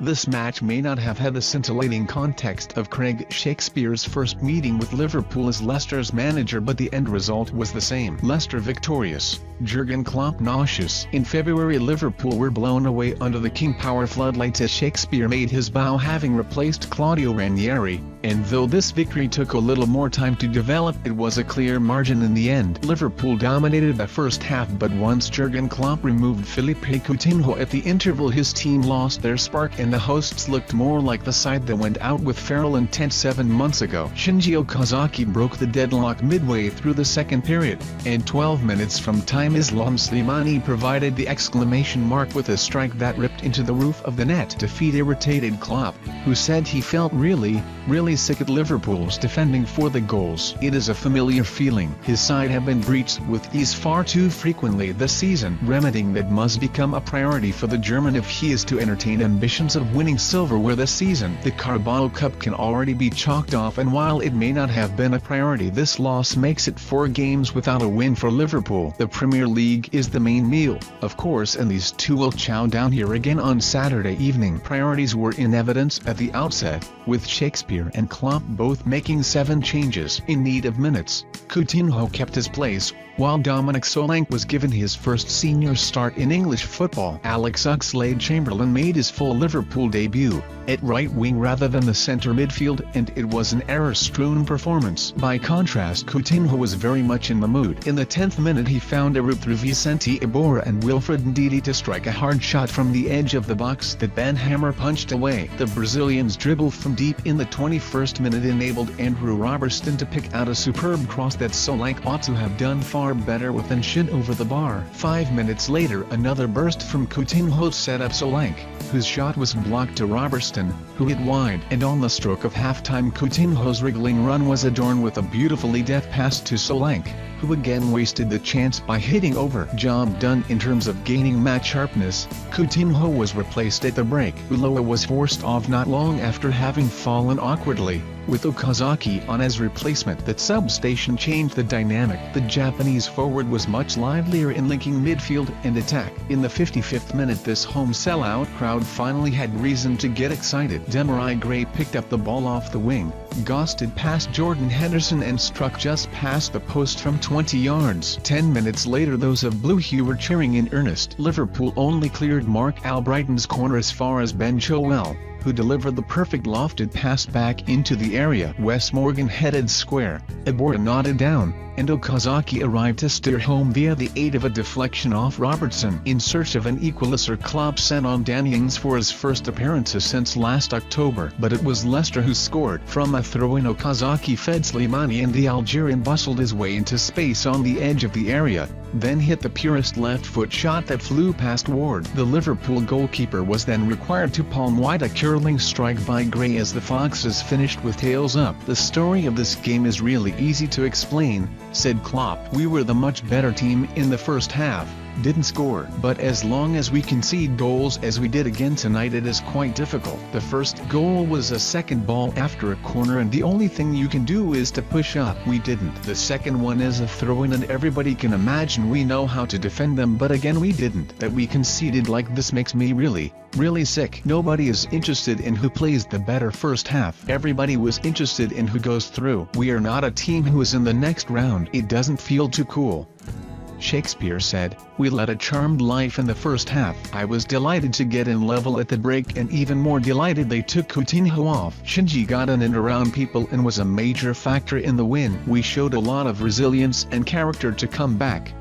This match may not have had the scintillating context of Craig Shakespeare's first meeting with Liverpool as Leicester's manager, but the end result was the same. Leicester victorious, Jurgen Klopp nauseous. In February, Liverpool were blown away under the King Power floodlights as Shakespeare made his bow, having replaced Claudio Ranieri, and though this victory took a little more time to develop, it was a clear margin in the end. Liverpool dominated the first half, but once Jurgen Klopp removed Philippe Coutinho at the interval, his team lost their spark and the hosts looked more like the side that went out with feral intent 7 months ago. Shinji Okazaki broke the deadlock midway through the second period, and 12 minutes from time Islam Slimani provided the exclamation mark with a strike that ripped into the roof of the net. Defeat irritated Klopp, who said he felt really sick at Liverpool's defending for the goals. It is a familiar feeling. His side have been breached with ease far too frequently this season. Remedying that must become a priority for the German if he is to entertain ambitions of winning silverware this season. The Carabao Cup can already be chalked off, and while it may not have been a priority, this loss makes it 4 games without a win for Liverpool. The Premier League is the main meal, of course, and these two will chow down here again on Saturday evening. Priorities were in evidence at the outset, with Shakespeare and Klopp both making 7 changes. In need of minutes, Coutinho kept his place, while Dominic Solanke was given his first senior start in English football. Alex Oxlade-Chamberlain made his full Liverpool debut, at right wing rather than the centre midfield, and it was an error-strewn performance. By contrast, Coutinho was very much in the mood. In the 10th minute he found a route through Vicente Iborra and Wilfred Ndidi to strike a hard shot from the edge of the box that Ben Hammer punched away. The Brazilian's dribble from deep in the 21st minute enabled Andrew Robertson to pick out a superb cross that Solanke ought to have done far better with than shin over the bar. 5 minutes later, another burst from Coutinho set up Solanke, whose shot was blocked to Robertson, who hit wide, and on the stroke of halftime Coutinho's wriggling run was adorned with a beautifully deft pass to Solanke, who again wasted the chance by hitting over. Job done in terms of gaining match sharpness. Coutinho was replaced at the break. Ulloa was forced off not long after having fallen awkwardly, with Okazaki on as replacement. That substitution changed the dynamic. The Japanese forward was much livelier in linking midfield and attack. In the 55th minute, this home sellout crowd finally had reason to get excited. Demarai Gray picked up the ball off the wing, ghosted past Jordan Henderson and struck just past the post from 20 yards. 10 minutes later, those of Blue Hue were cheering in earnest. Liverpool only cleared Mark Albrighton's corner as far as Ben Chilwell, who delivered the perfect lofted pass back into the area. Wes Morgan headed square, Iborra nodded down, and Okazaki arrived to steer home via the aid of a deflection off Robertson. In search of an equaliser, Klopp sent on Danny Ings for his first appearances since last October, but it was Leicester who scored. From a throw-in, Okazaki fed Slimani and the Algerian bustled his way into space on the edge of the area, then hit the purest left foot shot that flew past Ward. The Liverpool goalkeeper was then required to palm wide a curling strike by Gray as the Foxes finished with tails up. The story of this game is really easy to explain, said Klopp. We were the much better team in the first half, didn't score, but as long as we concede goals as we did again tonight, it is quite difficult. The first goal was a second ball after a corner, and the only thing you can do is to push up. We didn't. The second one is a throw-in, and everybody can imagine we know how to defend them, but again we didn't. That we conceded like this makes me really sick. Nobody is interested in who plays the better first half. Everybody was interested in who goes through. We are not a team who is in the next round. It doesn't feel too cool. Shakespeare said, "We led a charmed life in the first half. I was delighted to get in level at the break, and even more delighted they took Coutinho off. Shinji got in and around people and was a major factor in the win. We showed a lot of resilience and character to come back."